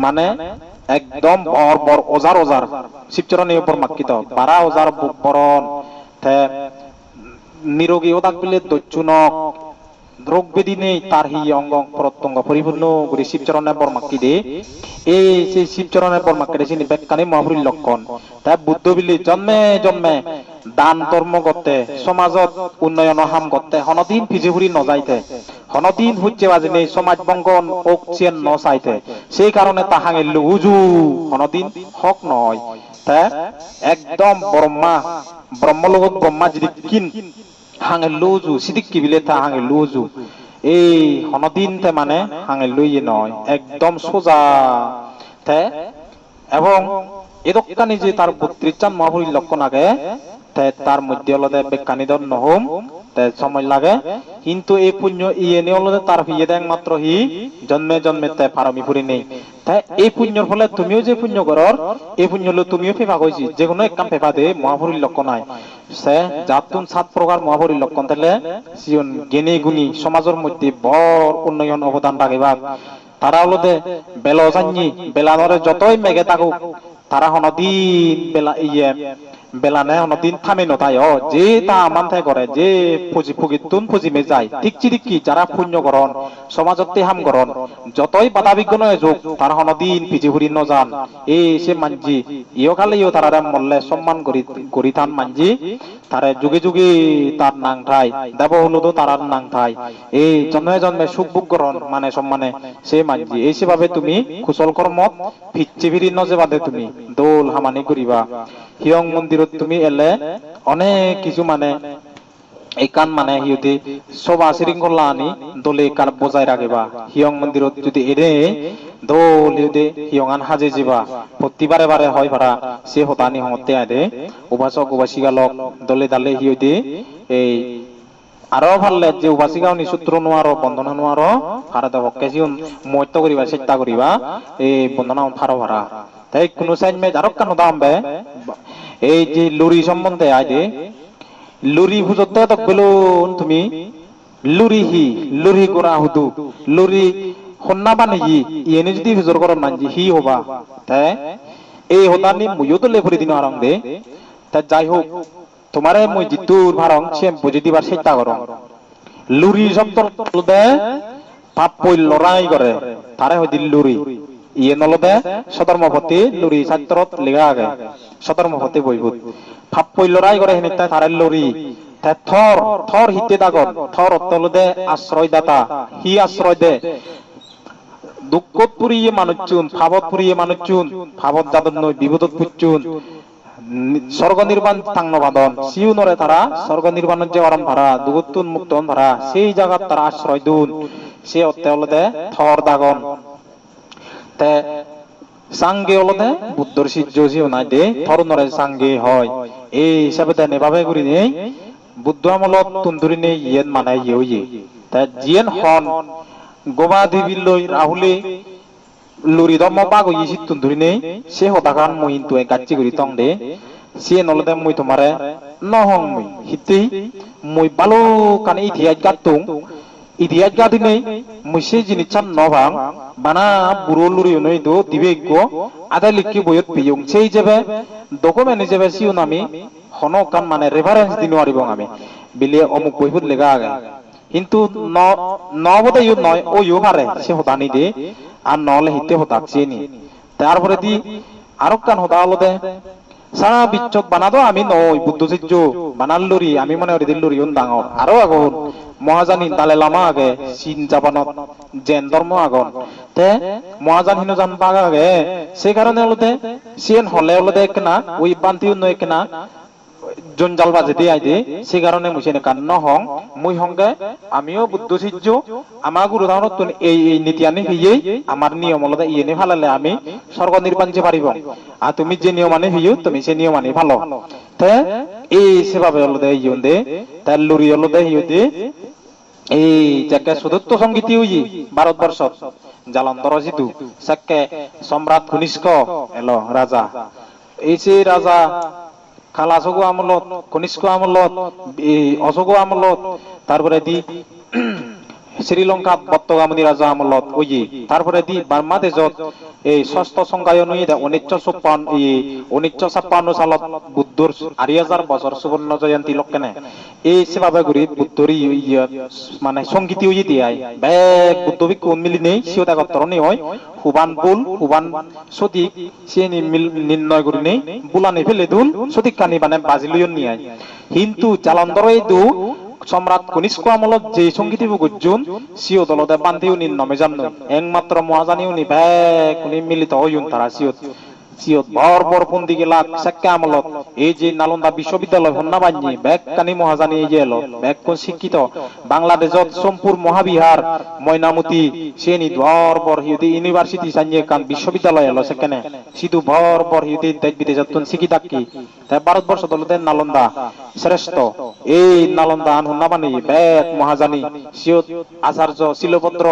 মানে একদম বর বর ওজার ওজার শিবচরণের উপর মাকিত বারা ওজার বরণ তে নিরোগী ও তাক বিলে দৈত্যুনক রোগ বেদি নেই তার হি অঙ্গ প্রত্যঙ্গ পরিপূর্ণ করে শিবচরণের বর্মাক্কি দে এই সেই শিবচরণের বর্মাক্কি দে চিনি বেকানি মহাপুরুষ লক্ষণ তাই বুদ্ধ বিলি জন্মে জন্মে দান ধর্ম করতে সমাজত উন্নয়ন হাম করতে হনদিন ফিজিপুরি নজাইতে হনদিন হচ্ছে বাজে নেই সমাজ বঙ্গন ওক চেন ন চাইতে সেই কারণে তাহাঙে উজু হনদিন হক নয় তা একদম ব্রহ্মলোক ব্রহ্মা যদি কিন হাঙে লুজু সিদিক কি বিলে তা হাঙে লুজু এই হনদিন তে মানে হাঙে লইয়ে নয় একদম সোজা তে এবং এদকানি যে তার 32 জন মহাপুরুষ লক্ষণ আগে তার মধ্যে হলদে বেকানিদর নহম সময় লাগে কিন্তু এই পুণ্য ইয়ে নিয়ে হলদে তার হিয়ে দেয় মাত্র হি জন্মে জন্মে তে পারমি পুরি নেই তাই এই পুণ্যর ফলে তুমিও যে পুণ্য করর এই পুণ্য হলো তুমিও ফেফা কইছি যে কোনো এক কাম ফেফা দে মহাপুরুষ লক্ষণ হয় সে জাতুন 7 প্রকার মহাপুরুষ লক্ষণ তাহলে জীবন জ্ঞানী গুণী সমাজের মধ্যে বড় উন্নয়ন অবদান রাখিবা তারা হলদে বেলা জানি বেলানরে যতই মেঘে থাকুক তারা হনদিন বেলা ইয়ে বেলানে হনদিন থামে নতায় যে তা মানথায় করে যে ফুজি ফুগিতুন ফুজিমে যায় ঠিক চিরিকি যারা পুণ্য করন সমাজতে হাম করন যতই বাধা বিঘ্ন যোগ তার হনদিন পিজি ফুরি নজান এই সে মানজি ইয় খালে ইয় তারা মল্লে সম্মান করি থান মানজি তারে যুগে যুগে তার নাং ঠাই দেব অনুদ তারার নাং ঠাই এই জন্মে জন্মে সুখ ভোগ করন মানে সম্মানে সে মানজি এই সেভাবে তুমি কুশল কর্মত ফিচ্ছি ফিরি নজে বাদে তুমি দোল হামানি করিবা হিয়ং মন্দিরত তুমি এলে অনেক কিছু মানে একান মানে হিউতে সব শৃঙ্খলা আনি দলে কার বজায় রাখিবা হিয়ং মন্দিরত যদি এনে দোল হিউতে হিয়ঙান হাজে যাবা প্রতিবারে বারে হয় ভাড়া সে হতানি হতে আদে উপাসক উপাসিকালক দলে দালে হিউতে এই আরো ভাললে যে উপাসিকাও নিসূত্র নোয়ারো বন্ধনা নোয়ারো ভারতে হকে জিউন মৈত্য করিবা চেষ্টা করিবা এই বন্ধনা ফারো ভাড়া তাই কোন সাইন মে আরো কানো দামবে এই যে লুরি সম্বন্ধে আইদে লুরি বুঝতে তো বলুন তুমি লুরি গোরা হুদু লুরি হন্না বানি ইয়েনে যদি হুজুর করন মানজি হি হবা তাই এই হতানি মুইও তো লেফরি দিন আরং দে তা যাই হোক তোমারে মই জিতুর ভারং সে বুঝি দিবার চেষ্টা করং লুরি শব্দ দে পাপ পই লড়াই করে তারে হইদি লুরি ইয়ে নলদে সদর্মপতি লুরি ছাত্রত লেগা আগে সদর্মপতি বইবুত ভাব পই লড়াই করে হেনিতা তারে লুরি থর থর হিতে দাগন থর অতলদে আশ্রয়দাতা হি আশ্রয় দে দুঃখত পুরিয়ে মানুষচুন ফাবত পুরিয়ে মানুষচুন ফাবত যাদন নই বিপদত পুচ্চুন স্বর্গ নির্বাণ থাংন বাদন সিউনরে তারা স্বর্গ নির্বাণের যে অরণ ভাড়া দুগুতুন মুক্তন ভাড়া সেই জায়গাত তারা আশ্রয় দুন সে অত্যে হলদে থর দাগন তে সাঙ্গে হলদে বুদ্ধর সিদ্ধ জিও নাই দে থরনরে সাঙ্গে হয় এই হিসাবে দেন এভাবে করি নেই বুদ্ধ আমলত তুন্দুরি নেই ইয়েন মানে ইয়ে তা জিয়েন হন গোবা দেবী লই রাহুলে লুরি ধর্ম পাগ ইসি তুন্দুরি নেই সে হতাকান মই ইন্তু গাচ্চি করি তং দে সে নলদে মই তোমারে নহং মই হিতে মই বালো কানে ইতিহাস গাতুং ইতিহাস গাদি নেই মই সে জিনিস চান নভাং বানা বুড়ো লুরি নই দো দিবে গো আদা লিখি বইত পিয়ং সেই যাবে ডকুমেন্ট যাবে সিও নামি হন কান মানে রেফারেন্স দিনো আরিবং আমি বিলে অমুক বইপুত লেখা আগে কিন্তু নবদে ইউ নয় ও ইউ পারে সে হতানি দে আর নহলে হিতে হতাকছে নি তারপরে দি আরো কান হতা হলো দে সারা বিচ্ছক বানাদো আমি নই বুদ্ধ সিদ্ধ বানাল লুরি আমি মনে করি দিল লুরি ডাঙর আরো আগন মহাজানি দালে লামা আগে চীন জাপানত জেন ধর্ম আগন তে মহাজান হিনো জান বাগ আগে সেই কারণে হলো দে সিয়েন হলে হলো দে একনা ওই বান্তি নয় একনা জঞ্জাল বাজে দিয়ে আইদে সে কারণে মুছেনে কান্ন হং মুই হংগে আমিও বুদ্ধ সিদ্ধ আমার গুরু ধারণত এই এই নীতি আনি হইয়েই আমার নিয়ম হলো ইয়েনে ভালালে আমি স্বর্গ নির্বাণ যে পারিব আর তুমি যে নিয়ম আনি হইও তুমি সে নিয়ম আনি ভালো তে এই সেভাবে হলো দে ইয়ন দে তার লুরি হলো দে ইয় দে এই যাকে সুদত্ত সঙ্গীতি হই ভারতবর্ষ জালন্ধর জিতু সাকে সম্রাট কনিষ্ক এলো রাজা এই সে রাজা খালাসগো আমলত কনিষ্ক আমলত অশোক আমলত তারপরে দি শ্রীলঙ্কা বর্তমানী রাজা আমলত ওই তারপরে দি বাংলাদেশত এই ষষ্ঠ সংখ্যায়ন 1956 সালত বুদ্ধর 2,000 বছর সুবর্ণ জয়ন্তী লক্ষণে এই সেভাবে করি বুদ্ধরি মানে সংগীতি হয়ে দিয়ে ব্যাগ বুদ্ধ ভিক্ষু মিলি নেই সিও তাগত্তর নেই হয় হুবান বুল হুবান সঠিক সে নির্ণয় করি নেই বুলানি ফেলে দুল সঠিক কানি মানে বাজিলিয়ন নিয়ে কিন্তু জালন্ধর এই দু সম্রাট কনিষ্ক আমলত যে সংগীতি বুগুজন সিও দলতে বান্ধিও নিন নমে জান্ন একমাত্র মহাজানিও নি ব্যাগ উনি মিলিত হইউন তারা সিওত সিওত বর বর পন্দি গেলা সাক্কা আমলত এই যে নালন্দা বিশ্ববিদ্যালয় হন্না বাঞ্জি ব্যাগ কানি মহাজানি এই যে এলো ব্যাগ কোন শিক্ষিত বাংলাদেশত সোমপুর মহাবিহার ময়নামতি সেনি বর বর হিউদি ইউনিভার্সিটি সাঞ্জে কান বিশ্ববিদ্যালয় এলো সেখানে সিধু বর বর হিউদি দেশ বিদেশত শিক্ষিত কি তাই ভারতবর্ষ দলতে নালন্দা শ্রেষ্ঠ এই নালন্দা আন হন্না বানি ব্যাগ মহাজানি সিওত আচার্য শিলভদ্র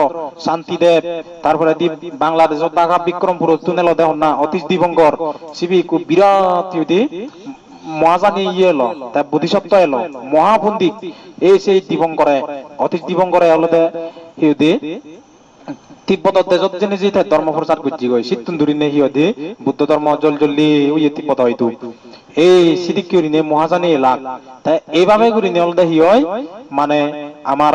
শান্তিদেব তারপরে দ্বীপ বাংলাদেশত ঢাকা বিক্রমপুর তুনেল দেহন না অতীশ দিবঙ্কর শিবি কু বিরাট ইউদি মহাজানি ইয়ে এলো তাই বুদ্ধিসত্ত্ব এলো মহাপন্ডিত এই সেই দিবঙ্করে অতীশ দিবঙ্করে হলতে ইউদি তিব্বত দেশত জেনে যে ধর্ম প্রচার করছি গই সিদ্ধুরি নে হিয়দে বুদ্ধ ধর্ম জল জল্লি ওই তিব্বত হয়তো এই সিদিক করি নে মহাজানি এলাক তাই এইভাবে করি নে হলদে হিয় মানে আমার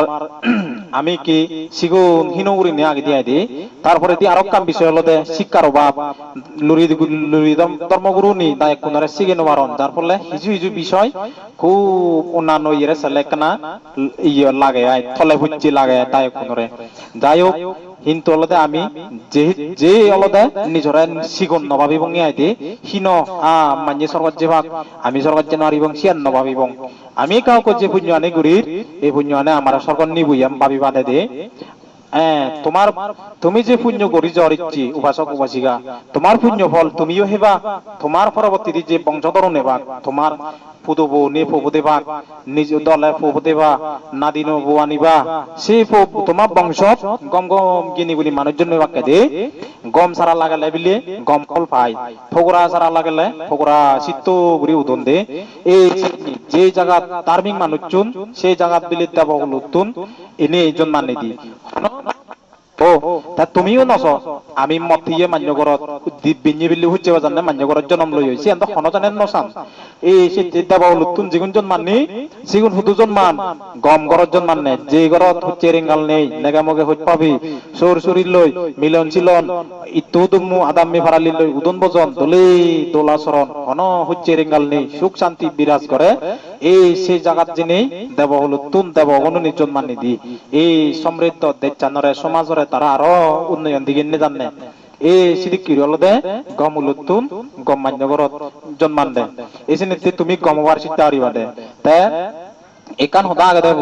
আমি কি সিগুন হিনগুরি নে আগে দিয়ে দিই তারপরে দি আরো কাম বিষয় হলো শিক্ষার অভাব লুরি ধর্মগুরু নি দায় কোনারে সিগে নবারণ যার ফলে হিজু হিজু বিষয় খুব অন্যান্য ইয়ে সেলেকনা ইয়ে লাগে থলে বুঝছি লাগে তাই কোনরে যাই হোক কিন্তু অলদে আমি যে অলদে নিজরে সিগুন নবাবি বঙ্গি আইতে হিন মান্য সরকার যে ভাগ আমি সরকার যে নারী বং সিয়ান নবাবি বং আমি কাউকে যে পুণ্য আনে গুরির এই পুণ্য আনে আমার সরকার নিবই আমি ভাবি বাদে দে তোমার তুমি যে পুণ্য করি জ্বর ইচ্ছি উপাসক উপাসিকা তোমার পুণ্য ফল তুমিও হেবা তোমার পরবর্তী যে বংশধর নেবা তোমার পুদবো নে ফবু দেবা নিজ দলে ফবু দেবা নাদিনো বউ আনিবা সেই তোমার বংশ গম গম গিনি গুলি মানুষজন বাক্যে দে গম সারা লাগালে বিলে গম ফল পাই ফগরা সারা লাগালে ফগরা চিত্ত গুড়ি উদন দে এই যে জায়গা ধার্মিক মানুষজন সেই জায়গা বিলে দেব নতুন এনে এইজন মানে দি ও তা তুমিও নস আমি মতিয়ে মান্য করত বিঞ্জি বিল্লি হচ্ছে জানে মান্য করার জন্ম লই হইছে এত হন জানেন নসান এই সে দেব নতুন যেগুনজন মাননি সেগুন হুদুজন মান গম গরজন মানে যে গরত হচ্ছে রেঙ্গাল নেই নেগামগে হইত পাবি সর শরীর লই মিলন ছিলন ইতুদুমু আদামমি ফারালি লই উদন বজন দলে দোলা শরণ হন হচ্ছে রেঙ্গাল নেই সুখ শান্তি বিরাজ করে এই সেই জায়গাত যিনি দেব হলো তুন দেব অনুনি জন্মানি দি এই সমৃদ্ধ দেশানরে সমাজরে তারা আরো উন্নয়ন দিকে নিয়ে জানে এই সিদিকি হলদে গম উলুতুন গম মান্যগরত জন্মান দে এই সিনিতে তুমি গমবার চিন্তা করিবা দে তাই একান হদা আগে দেব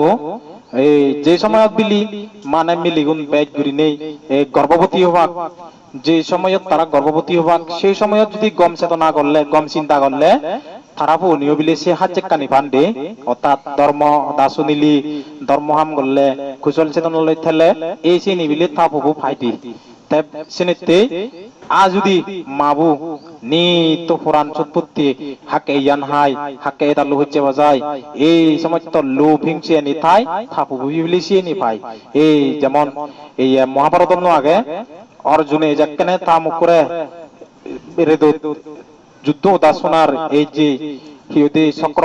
এই যে সময়ত বিলি মানে মিলিগুণ বেগ গুরি নেই এই গর্ভবতী হবাক যে সময়ত তারা গর্ভবতী হবাক সেই সময়ত যদি গম চেতনা করলে গম চিন্তা করলে তারা পুনিও বিলে সে হাজে কানি ফান্ডে অর্থাৎ ধর্ম দাসুনিলি ধর্ম হাম করলে কুশল চেতনা লই থেলে এই সে নিবিলে তাপবু ফাইটি তাই সিনিতে আ যদি মাবু নি তো পুরাণ সম্পত্তি হাকে ইয়ান হাই হাকে এটা লো হচ্ছে বাজায় এই সমস্ত লো ভিংসে নি থাই থাপু বিবিলি সে নি পাই এই যেমন এই মহাভারত আগে অর্জুনে যাকেনে তামুক করে রেদো যুদ্ধ দাসনার এই যে হিউদি চক্র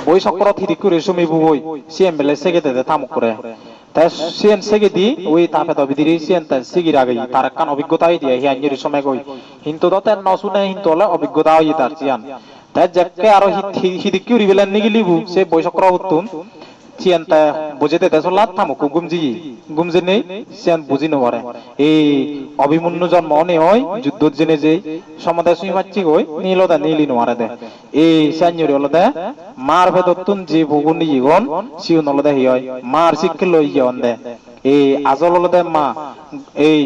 বই চক্র থিদি করে সুমি বই সিএম বেলে সেগে দে তামুক করে তাই সিএন সেগে দি ওই তাপে তো বিদিরি সিএন তা সিগির আগে তার কান অভিজ্ঞতাই দিয়ে হি আঞ্জির সময় কই কিন্তু তো তেন নসুনে কিন্তু হলে অভিজ্ঞতা হই তার চিয়ান তাই যাকে আরো হিদি কিউরি বেলেন নিগিলিবু সে বই চক্র উত্তুন সিএন তা বুঝেতে দেশলা তামুক গুমজি নেই সিএন বুঝি নবারে এই অভিমন্যু জন্ম নে হয় যুদ্ধ জেনে যে সমাদে সুই মাচ্ছি কই নীলদা নীলি নমারে দে এই সাঞ্জুরি হলদে মার ভেদতুন যে ভগুনি জীবন সিউ নলদে হি হয় মার শিক্ষা লই জীবন দে এই আজল হলদে মা এই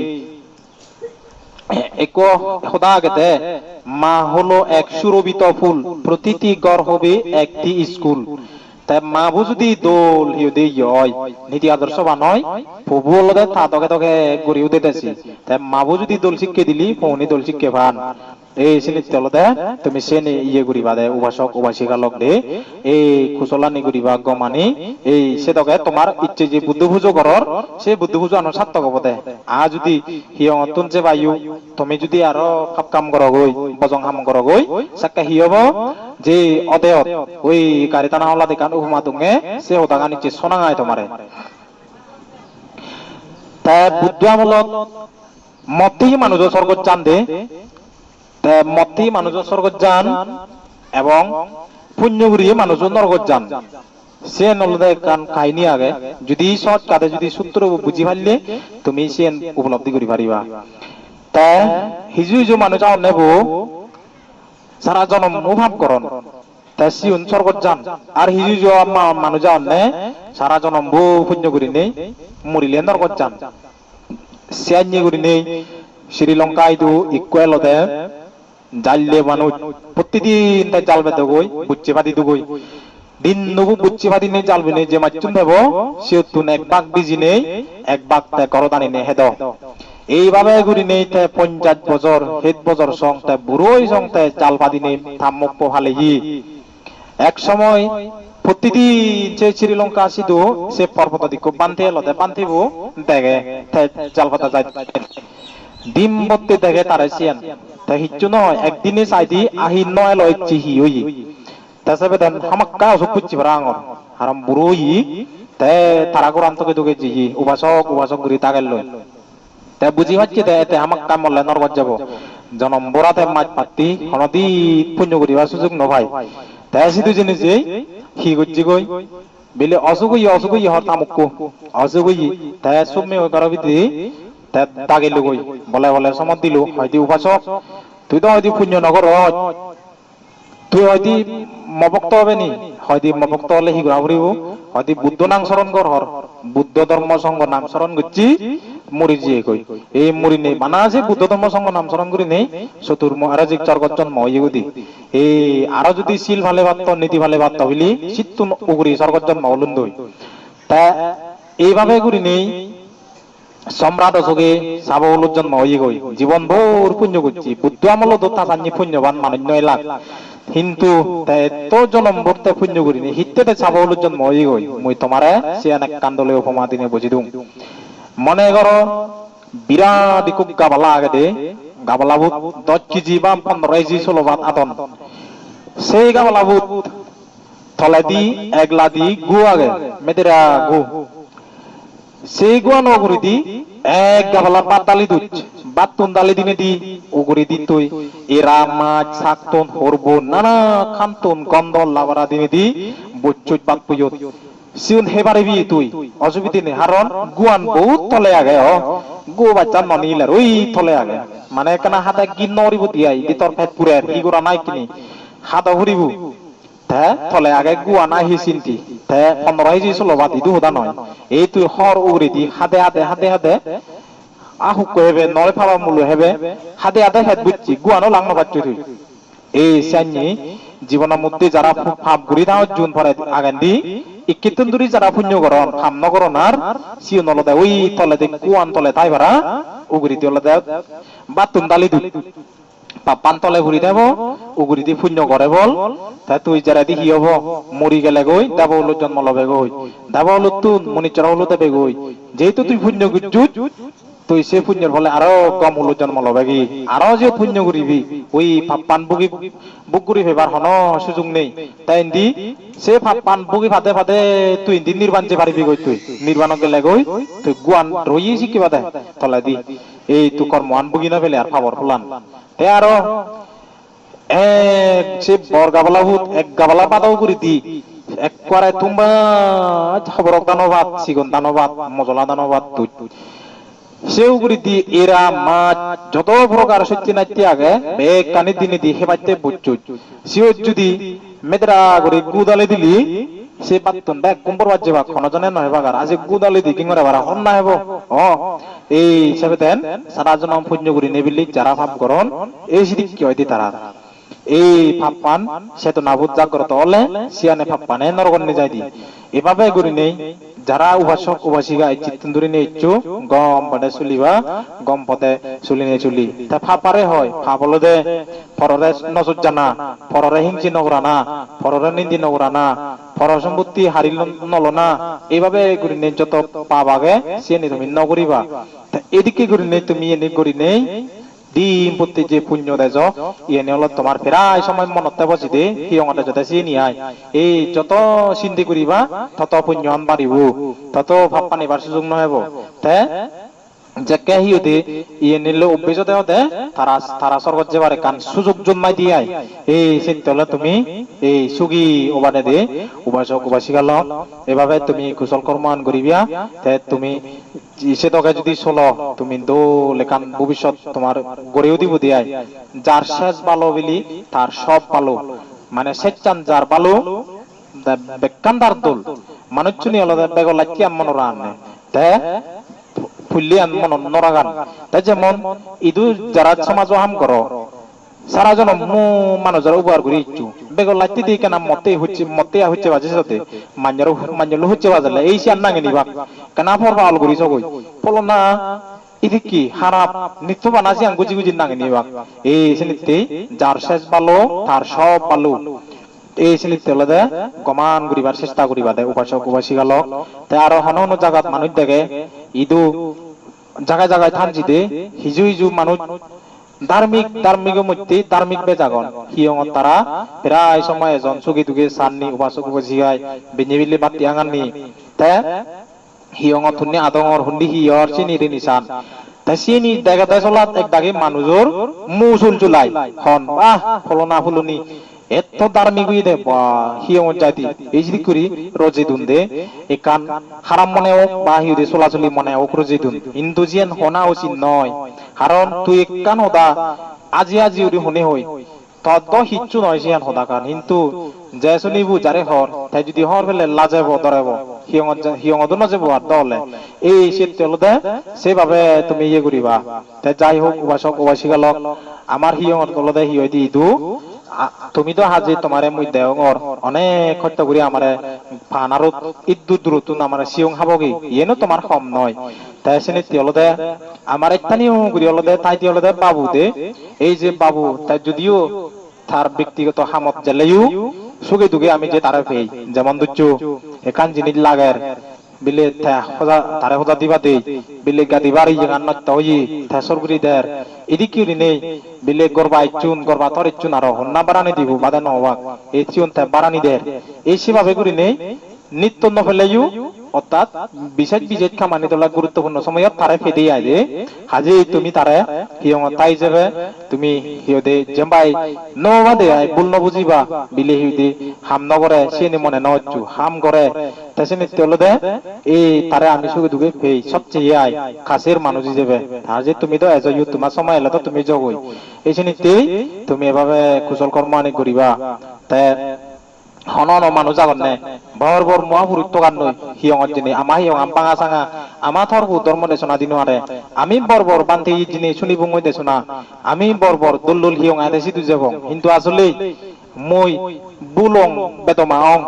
এক খোদা গেতে মা হলো এক সুরভিত ফুল প্রতিটি গড় হবে একটি স্কুল তাই মাবু যদি দোল হিউদে হয় নীতি আদর্শ বা নয় প্রভু হলদে তা তকে তকে গড়িও দিতেছি তাই মাবু যদি দোল শিক্ষে দিলি ফৌনি দোল শিক্ষে ভান এই সিনিতে হলদে তুমি সে ইয়ে করিবা দে উপাসক উপাসিকা লগ দে এই কুশলানি করিবা গমানি এই সে তকে তোমার ইচ্ছে যে বুদ্ধ পুজো করর সে বুদ্ধ পুজো আনো সার্থক হব দে আ যদি হিয় তুন যে বায়ু তুমি যদি আরো খাপ কাম করো গই বজং হাম করো গই সাক্কা হিয়ব যে অদেয়ত ওই কারিতানা হলা দেখান উপমা দুঙে সে হতাগা নিচে সোনাঙায় তোমারে তাই বুদ্ধ আমলত মতেই মানুষ স্বর্গ চান দে মতেই মানুষ স্বর্গ যান এবং পুণ্যগুড়ি মানুষ নরক যান সে নলদে কান কাহিনী আগে যদি সৎ কাতে যদি সূত্র বুঝি পারলে তুমি সে উপলব্ধি করি পারিবা তাই হিজু হিজু মানুষ নেব সারা জনম অনুভব করন তাই সিউন স্বর্গ যান আর হিজু হিজু মানুষ নে সারা জনম বউ পুণ্য করি নেই মরিলে নরক যান সিয়ান্যে করি নেই শ্রীলঙ্কা ইদু ইকুয়াল দে জাললে মানুষ প্রতিদিন তাই জাল বেঁধে গই বুচ্চে পাতি দুগই দিন নবু বুচ্চে পাতি নেই জাল বেনে যে মাচ্চুন দেব সে তুন এক বাঘ বিজি নেই এক বাঘ তাই করদানি নে হেদ এইভাবে ঘুরি নেই তাই 50 বছর হেদ বছর সং তাই বুড়োই সং তাই জাল পাতি নেই থামক পোহালে এক সময় প্রতিদিন যে শ্রীলঙ্কা আসিদু সে পর্বত দিক বান্ধে লতে বান্ধিব দেখে জাল পাতা যায় ডিম বলতে দেখে তারা সিয়ান তাই হিচ্ছু নয় একদিনে চাইদি আহি নয় লয় চিহি ওই তাছাড়া দেন হামাক্কা অসুখ পুচ্ছি ভরা আঙর হারাম বুড়ো তাই তারা কোরআন তোকে তোকে জিহি উপাসক ঘুরি তাকে লয় তাই বুঝি পাচ্ছি তাই হামাক্কা মরলে নরগত যাব জনম বরাতে মাছ পাতি হনদি পুণ্য করিবার সুযোগ নভাই তাই সিধু জিনিস যে হি করছি গই বেলে অসুগই হর তামুক্কু অসুগই তাই সুমে ওই করাবি দাগে লুগই বলে বলে সমত দিল হয়তো উপাসক তুই তো হয়তো পুণ্য নগর তুই হয়তো মভক্ত হবে নি হয়তো মভক্ত হলে হি ঘুরা ফুরিব হয়তো বুদ্ধ নাম স্মরণ কর হর বুদ্ধ ধর্ম সংঘ নাম স্মরণ করছি মরি যে কই এই মরি নেই মানা আছে বুদ্ধ ধর্ম সংঘ নাম স্মরণ করি নেই চতুর মহারাজিক চর্গত জন্ম ইগুদি এই আরো যদি শিল ভালে বাত্ত নীতি ভালে বাত্ত হইলি চিত্তুন উগুরি স্বর্গত জন্ম হলুন দই তা এইভাবে করি নেই সম্রাট অশোকে সাবহলুর জন্ম হয়ে গই জীবন ভোর পুণ্য করছি বুদ্ধ আমল দোতা জানি পুণ্যবান মানুষ 9 লাখ কিন্তু তো জন্ম ভরতে পুণ্য করিনি হিত্তেতে সাবহলুর জন্ম হয়ে গই মুই তোমারে সে অনেক কান্দলে উপমা দিনে বুঝি দুম মনে করো বিরাট ইকুক গাবালা আগে দে গাবালা ভূত 10 কেজি বা 15 কেজি 16 বাত আতন সেই গাবালা ভূত থলে দি একলা দি গু আগে মেদেরা গু সেই গুয়া নগরী দি এক গাবালা বাত দালি দুচ বাত তুন দালি দিনে দি ওগরি দি তুই এরা মাছ শাকতন হরব নানা খান্তন গন্ধ লাভারা দিনে দি বচ্চুত বাদ পুজোত সিউন হেবারিবি তুই অসুবিধে নেই কারণ গুয়ান বহুত তলে আগে গো বাচ্চা ননিলার ওই তলে আগে মানে কেনা হাতে গিন নরিব দিয়াই দি তোর ফেট পুরে ই গোরা নাই কিনি হাত হরিবু তে তলে আগে গুয়া না হি চিন্তি তে 15 জি 16 বাদ ইদু হদা নয় এই তুই হর উগরি দি হাতে হাতে হাতে হাতে আহুক হেবে নয় ফাবা মূল্য হেবে হাতে হাতে হেদ বুঝছি গুয়ানো লাংনো পাচ্ছি তুই এই সাইনি জীবনের মধ্যে যারা ফাপ ঘুরি থাও জুন পরে আগান দি ইকিতুন দুরি যারা পুণ্য করন ফাম নগরন আর সিও নলদে ওই তলে দে কুয়ান তলে তাই বারা উগরি দি লদে বাতুন দালি দু পাপান তলে ঘুরি দেব উগরি দি পুণ্য করে বল তা তুই যারা দি হিয়ব মরি গেলে গই দেব হলো জন্ম লবে গই দেব হলো তুন মনিচরা হলো দেবে গই যেহেতু তুই পুণ্য গুজুত তুই সে পুণ্যের ফলে আরো কম হলো জন্ম লবে কি আরো যে পুণ্য করিবি ওই পাপান বুগি বুগুরি ফেবার হন সুযোগ নেই তাই দি সে পাপান বুগি ফাতে ফাতে তুই দি নির্বাণ যে পারিবি গই তুই নির্বাণ গেলে গই তুই গুয়ান রইয়ে শিখিবা দে তলে দি এই তুই কর্মান বুগি না ফেলে আর ফাবর ফুলান তে আরো সে বরগাবলা ভূত এক গাবলা পাতাও করে দি একবারে তুমবা খবর দানবাদ সিগন দানবাদ মজলা দানবাদ তুই সেও করে দি এরা মাছ যত প্রকার সত্যি নাইতে আগে বেগ কানি দিনে দি হেবাইতে বুঝছুই সেও যদি মেদরা করে গুদালে দিলি সে পাত্তন ব্যাগ কুম্পর বাজে বা কোন জনে নয় বাগার আজ গুদালে দি কিংরে বারা হন না হেব এই হিসাবে দেন সারা জন পুণ্য করি নেবিলি যারা ভাব করন এই সিদি কি হয় দি তারা এই ভাবপান সে তো নাবুদ জাগ্রত হলে সিয়ানে ভাবপানে নরগণে যাই দি এভাবে করি নেই যারা উপাসক উপাসিকা চিত্তন্দুরি নিয়ে ইচ্ছু গম পদে চলিবা গম পদে চলি নিয়ে চলি তা ফাপারে হয় ফাপলো দে ফররে নজর জানা ফররে হিংসি নগরা না ফররে নিন্দি নগরা না ফর সম্পত্তি হারিল নলনা এইভাবে করি নেই যত পাবাগে সে নি তুমি নগরিবা এদিকে করি নেই তুমি এনে করি নেই ডিম প্রতি যে পুণ্য দেজ ইয়ে হলো তোমার প্রায় সময় মনতে বসি দে হিয়ঙতে যত চিনি আয় এই যত চিন্তি করিবা তত পুণ্য আন বাড়িব তত ভাব পানিবার সুযোগ নহব তে যাকে হিউতে ইয়ে নিলে অভ্যেসতে হতে তারা তারা স্বর্গত যাবার কান সুযোগ জন্মাই দিয়াই এই চিন্তা তুমি এই সুগী ওবানে দে উপাসক উপাসিকা ল এভাবে তুমি কুশল কর্মান করিবিয়া তে তুমি সে তোকে যদি চলো তুমি দোলে কান ভবিষ্যৎ তোমার গড়েও দিব দিয়াই যার শেষ ভালো বলি তার সব ভালো মানে সেচান যার ভালো বেকান্দার দোল মানুষ চুনি হলো বেগর লাচ্ছি আম্মন রান্নে তে ফুললি আম্মন নরাগান তাই যেমন ইদু যারা সমাজ হাম করো সারা জন মানুষের উপহার করে ইচ্ছু বেগর লাচ্ছি দিয়ে কেন মতে হচ্ছে বাজে সাথে মাঞ্জার হচ্ছে বাজালে এই সে নাগে নিবা কেন ফরবা আল করি সগই ফলো না ইদি কি হারাপ নিত্য বানাসি আং গুজি গুজি নাগে নিবা এই সে নিতে যার শেষ ভালো তার সব ভালো এই সে নিতে হলে কমান করিবার চেষ্টা করিবা দে উপাসক উপাসিকা লোক তাই আরো হন হন জায়গাত মানুষ দেখে ইদু জায়গায় জায়গায় থানছি দে হিজু হিজু মানুষ ধার্মিকের মধ্যে ধার্মিক বেজাগন হিয়ঙত তারা প্রায় সময় এজন চুকি টুকি চাননি উপাসক উপাসিকায় বিনিবিলি বাতি আঙাননি তে হিয়ঙত শুনি আদঙর শুনি হিয়র চিনিরে নিচান তাই চিনি দেখাতে চলাত এক দাগে মানুষের মু চুল চুলাই হন বাহ ফলনা ফুলনি এত ধার্মিক হয়ে দে হিয়ঙত যাইতি এই যদি করি রোজে দুন দে একান হারাম মনে হোক বা হিউদে চলাচলি মনে হোক রোজে দুন হিন্দু জিয়ান হনা উচিত নয় কারণ তুই একান হদা আজি আজি উড়ি শুনে হই তত হিচ্ছু নয় জিয়ান হদা কান কিন্তু যে শুনিবু যারে হর তাই যদি হর ফেলে লাজাব দরাব হিয়ঙত নজাব আর দলে এই সে তেলদে সেভাবে তুমি ইয়ে করিবা তাই যাই হোক উপাসক উপাসিকা লোক আমার হিয়ঙত তলদে হিয় দি দু তুমি তো হাজি তোমারে মুই দেওঙর অনেক হত্য করি আমারে ফানারত ইদ্দু দ্রুতুন আমারে সিয়ং হাবগি ইয়েনো তোমার কম নয় তাই সে নীতি হলদে আমার স্থানীয় করি হলদে তাই দি হলদে বাবু দে এই যে বাবু তাই যদিও তার ব্যক্তিগত হামত জেলেও সুগে দুগে আমি যে তারে পেই যেমন দুচ্ছু একান জিনিস লাগের বিলে তারে হোদা দিবা দেই বিলে গাদি বাড়ি জান নত্য হই থেসর গুরি দের এদিকে নেই বিলে গরবা ইচ্ছুন গরবা তর ইচ্ছুন আর হন্না বারানি দিব বাদা নহওয়া এই চিউন তে বারানি দের এই সেভাবে করি নেই নিত্য নফেলেও অর্থাৎ বিশেষ বিশেষ খামানি তোলা গুরুত্বপূর্ণ সময়ত তারে ফেদি আইদে হাজি তুমি তারে হিয়ং তাই যাবে তুমি হিয়দে জেম্বাই নবাদে আই বুল নবুজিবা বিলে হিয়দে হাম নগরে সেনি মনে নচ্ছু হাম করে তাসিনি তেলদে এই তারে আমি সুগে দুগে ফেই সবচেয়ে আই কাছের মানুষ যাবে হাজি তুমি তো এজ ইউ তোমার সময় এলে তো তুমি জগই এই সিনিতে তুমি এভাবে কুশল কর্ম আনি করিবা তাই হনন মানুষ আগত নে বর বর মহাপুরুষ তোগান নই হিয়ঙত জিনি আমা হিয়ং আমপাঙা সাঙা আমা থরবু ধর্ম দেশনা দিনো আরে আমি বর বর বান্তি জিনি শুনি বুঙই দেশনা আমি বর বর দুলুল হিয়ং আদে সিদু যাব কিন্তু আসলে মই বুলং বেদমাং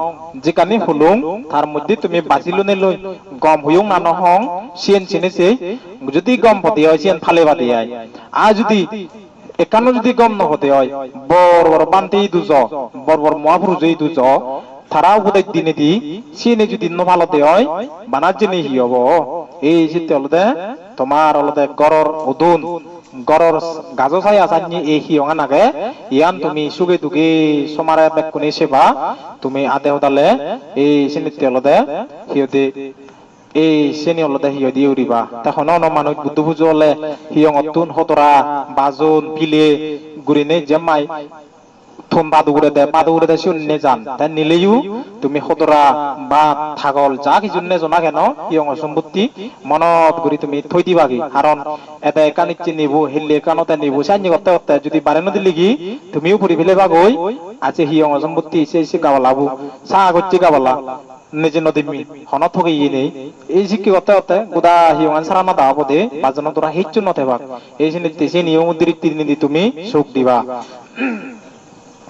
যেখানে হুলুং তার মধ্যে তুমি বাঁচিলুনে লই গম হুয়ং না নহং সিয়েন চিনেছে যদি গম পতি হয় সিয়েন ফালে বাদি আয় আর যদি একান্ন যদি গম নহতে হয় বড় বড় বান্তি দুজ বড় বড় মহাপুরুষ দুজ তারা উপদেশ দিনে দি সিনে যদি নভালতে হয় বানার জন্য হি হব এই শীতে হলদে তোমার হলদে গরর উদুন গরর গাজো ছাই আসানি এই হিয়ঙা নাগে ইয়ান তুমি সুগে দুগে সমারে বেকুনি সেবা তুমি আতে হতালে এই সিনিতে হলদে হিয়দে এই শ্রেণী হলদে হিয় দিয়ে উড়িবা তখন অন মানুষ বুদ্ধ পুজো হলে হিয়ং অতুন হতরা বাজন পিলে গুড়িনে জেমাই থুম বাদুগুড়ে দে শুননে যান তাই নিলেও তুমি হতরা বা ছাগল যা কিছু জনা কেন হিয়ং সম্পত্তি মনত গুড়ি তুমি থই দিবাগি কারণ এটা একানিচ্ছে নিবো হেললে একানতে নিবো সাইনি করতে করতে যদি বারে নদী লিগি তুমিও ফুরি ফেলে বাগই আছে হিয়ং সম্পত্তি এসে গাওয়ালাবো চা করছে গাওয়ালা নিজে নদীমি হন থকে ইয়ে নেই এই শিক্ষি করতে করতে গোদা হিয়ং সারা না দাও দে বাজন তোরা হিচ্ছু নথে বাক এই সে নিয়ম নিদি তুমি সুখ দিবা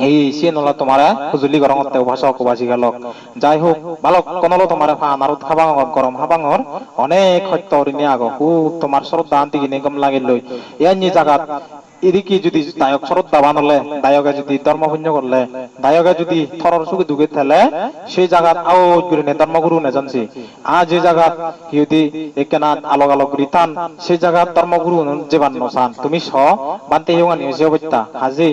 এই সে নলা তোমারা হুজুলি গরম ভাষা কবাসি গেল যাই হোক ভালো কোনলো তোমার ফানারত খাবাঙর গরম হাবাঙর অনেক সত্য অরিনে আগ হু তোমার শ্রদ্ধা আনতে কিনে গম লাগিল লই ইয়ানি জাগাত এদিকে যদি দায়ক শ্রদ্ধা বানলে দায়কে যদি ধর্মপুণ্য করলে দায়কে যদি থরর সুখে দুগে থেলে সেই জায়গাত আও গুরু নে ধর্মগুরু নে জানছি আজ যে জায়গাত হিউদি একেনা আলোক আলোক গরিতান সেই জায়গাত ধর্মগুরু যে বান্নসান তুমি স বানতে হিউঙা নিয়ে অবস্থা হাজি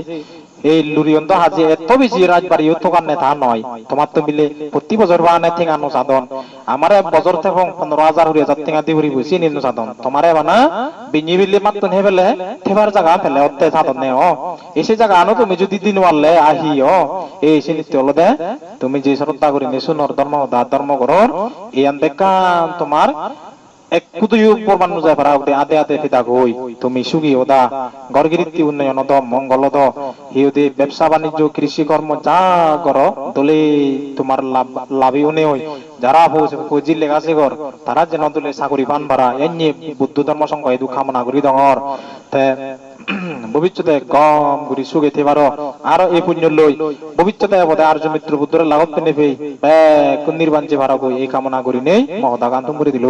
এই লুরিয়ন্ত হাজি এত বেশি রাজবাড়ি তোকার নেতা নয় তোমার তো মিলে প্রতি বছর বানে ঠিঙানো সাধন আমারে বছর থেকে 15,000 20,000 ঠিঙা দি ভরি বসি নিন্ন সাধন তোমারে বানা বিনি বিলে মাত্র নে ফেলে থেবার জায়গা ফেলে অতে সাধন নে ও এসে জায়গা আনো তুমি যদি দিন ওয়ালে আহি ও এই সিনিতে হলো দে তুমি যে শ্রদ্ধা করি নেশুনর ধর্ম করর এই আনবেকান তোমার এক কুতুই পরবান্ন যায় পারা উঠে আদে আদে ফিতা গই তুমি সুগি ওদা গরগিরিতি উন্নয়ন দ মঙ্গল দ হিউদে ব্যবসা বাণিজ্য কৃষি কর্ম যা কর দলে তোমার লাভই উনে হই যারা ফৌজি লেগাছে গর তারা যেন দলে চাকরি পান পারা এনে বুদ্ধ ধর্ম সংঘ এদু কামনা করি দঙর তে ভবিষ্যতে গম গুড়ি সুগে থেবার আর এই পুণ্য লই ভবিষ্যতে বোধ আর্য মিত্র বুদ্ধরে লাগত পেনে ফেই নির্বাণ যে ভাড়া এই কামনা করি নেই মহদাগান্তম করে দিল।